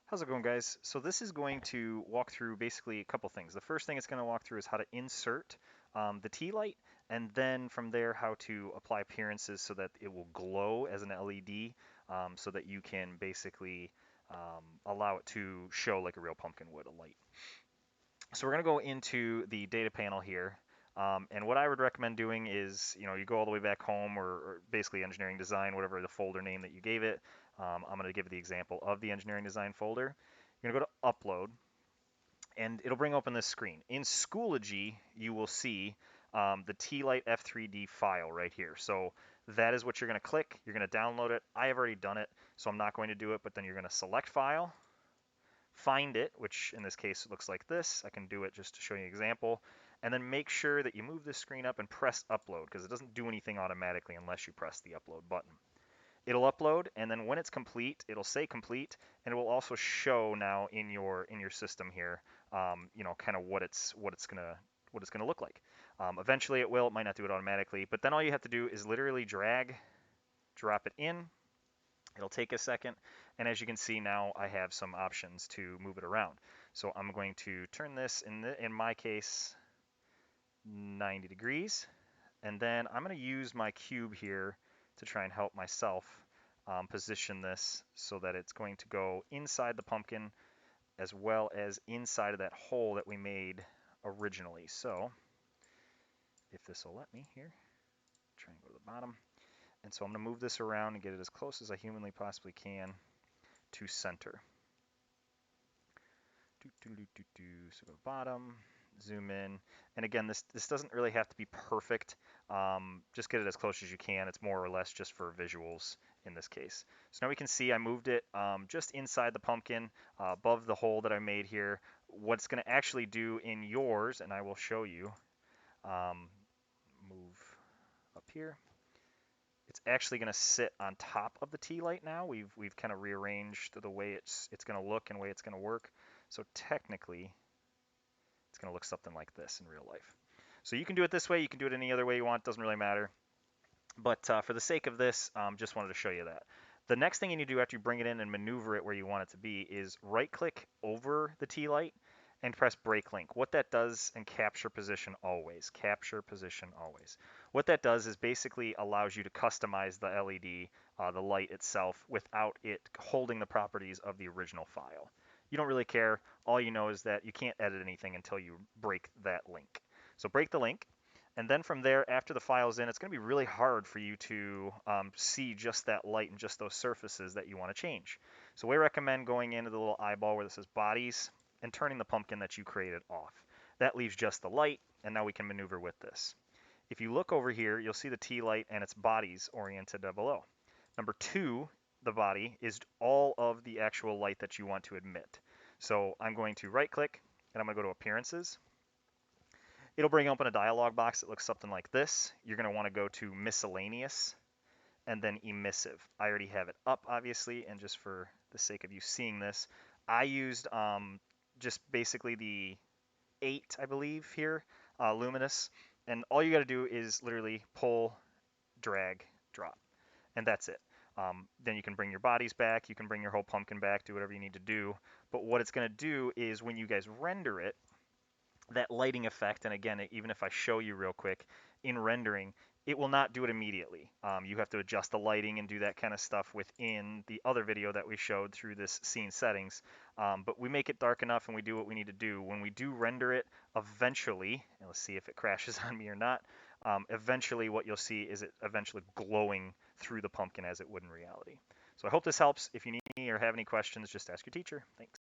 How's it going, guys? So this is going to walk through basically a couple things. The first thing it's going to walk through is how to insert the tea light, and then from there how to apply appearances so that it will glow as an LED, so that you can basically allow it to show like a real pumpkin would, a light. So we're going to go into the data panel here. And what I would recommend doing is, you go all the way back home or basically engineering design, whatever the folder name that you gave it. I'm going to give the example of the engineering design folder. You're going to go to upload, and it'll bring open this screen. In Schoology, you will see the T-Light F3D file right here. So that is what you're going to click. You're going to download it. I have already done it, so I'm not going to do it, but then you're going to select file, find it, which in this case looks like this. I can do it just to show you an example. And then make sure that you move this screen up and press upload, because it doesn't do anything automatically unless you press the upload button. It'll upload, and then when it's complete, it'll say complete, and it will also show now in your system here, kind of what it's gonna look like. Eventually it will. It might not do it automatically, but then all you have to do is literally drag, drop it in. It'll take a second, and as you can see now, I have some options to move it around. So I'm going to turn this, in my case, 90 degrees, and then I'm going to use my cube here to try and help myself position this so that it's going to go inside the pumpkin as well as inside of that hole that we made originally. So if this will let me here, try and go to the bottom. And so I'm going to move this around and get it as close as I humanly possibly can to center. So go to bottom, zoom in, and again, this doesn't really have to be perfect. Just get it as close as you can. It's more or less just for visuals in this case. So now we can see I moved it just inside the pumpkin, above the hole that I made here. What it's going to actually do in yours, and I will show you, move up here. It's actually going to sit on top of the tea light now. We've kind of rearranged the way it's going to look and the way it's going to work. So technically, it's going to look something like this in real life. So you can do it this way. You can do it any other way you want. Doesn't really matter. But for the sake of this, just wanted to show you that. The next thing you need to do after you bring it in and maneuver it where you want it to be is right-click over the tea light and press break link. What that does, and capture position always. Capture position always. What that does is basically allows you to customize the LED, the light itself, without it holding the properties of the original file. You don't really care. All you know is that you can't edit anything until you break that link. So break the link, and then from there, after the file's in, it's going to be really hard for you to see just that light and just those surfaces that you want to change. So we recommend going into the little eyeball where this says bodies and turning the pumpkin that you created off. That leaves just the light, and now we can maneuver with this. If you look over here, you'll see the tea light and its bodies oriented down below. Number two, the body, is all of the actual light that you want to emit. So I'm going to right click, and I'm going to go to appearances. It'll bring open a dialog box that looks something like this. You're going to want to go to miscellaneous and then emissive. I already have it up, obviously, and just for the sake of you seeing this, I used just basically the 8, I believe, here, luminous. And all you got to do is literally pull, drag, drop, and that's it. Then you can bring your bodies back, you can bring your whole pumpkin back, do whatever you need to do. But what it's going to do is when you guys render it, that lighting effect, and again, even if I show you real quick, in rendering, it will not do it immediately. You have to adjust the lighting and do that kind of stuff within the other video that we showed through this scene settings. But we make it dark enough and we do what we need to do. When we do render it, eventually, and let's see if it crashes on me or not, eventually what you'll see is it eventually glowing through the pumpkin as it would in reality. So I hope this helps. If you need me or have any questions, just ask your teacher. Thanks.